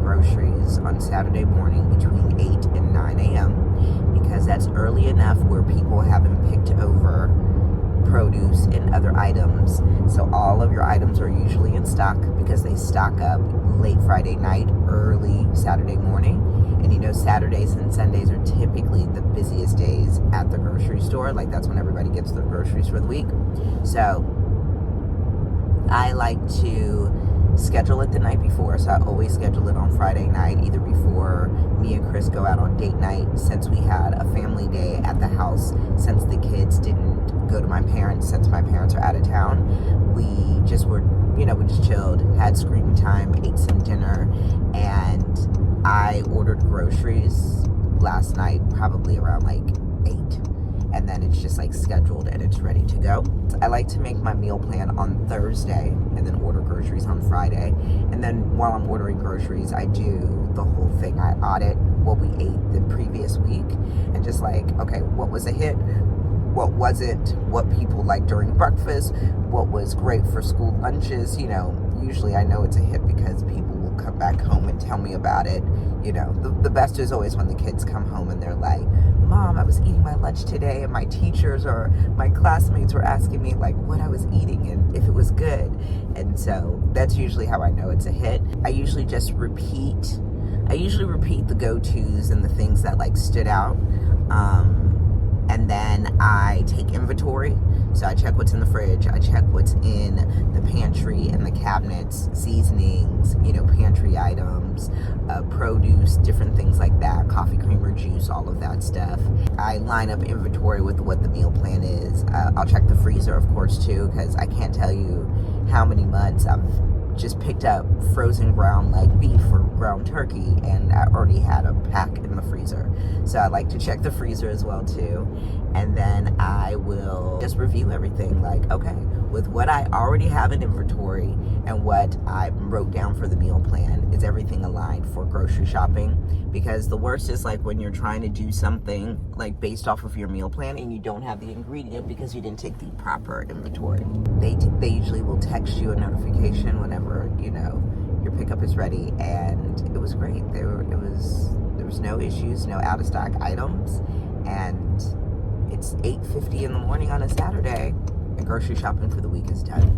groceries on Saturday morning between 8 and 9 a.m. because that's early enough where people haven't picked over produce and other items. So all of your items are usually in stock because they stock up late Friday night, early Saturday morning. And you know, Saturdays and Sundays are typically the busiest days at the grocery store. Like, that's when everybody gets their groceries for the week. So I like to schedule it the night before. So I always schedule it on Friday night, either before me and Chris go out on date night, since we had a family day at the house, since the kids didn't go to my parents, since my parents are out of town. We just were, we just chilled, had screen time, ate some dinner, and I ordered groceries last night, probably around like 8. And then it's just like scheduled and it's ready to go. I like to make my meal plan on Thursday and then order groceries on Friday. And then while I'm ordering groceries, I do the whole thing. I audit what we ate the previous week and just like, okay, what was a hit? What wasn't? What people like during breakfast? What was great for school lunches? Usually I know it's a hit because people will come back home and tell me about it. The best is always when the kids come home and they're like, Mom, I was eating my lunch today and my teachers or my classmates were asking me like what I was eating and if it was good. And so that's usually how I know it's a hit. I usually repeat the go-tos and the things that like stood out. And then I take inventory. So I check what's in the fridge. I check what's in the pantry and the cabinets, seasonings, pantry items, produce, different things like that, coffee creamer, juice, all of that stuff. I line up inventory with what the meal plan is. I'll check the freezer, of course, too, because I can't tell you how many months I've just picked up frozen ground like beef or ground turkey, and I already had a pack in the freezer. So I like to check the freezer as well too. And then I will just review everything, like, okay, with what I already have in inventory and what I wrote down for the meal plan, is everything aligned for grocery shopping? Because the worst is like when you're trying to do something like based off of your meal plan and you don't have the ingredient because you didn't take the proper inventory. They usually will text you a notification whenever your pickup is ready, and it was great. There was no issues, no out of stock items, and it's 8:50 in the morning on a Saturday, and grocery shopping for the week is done.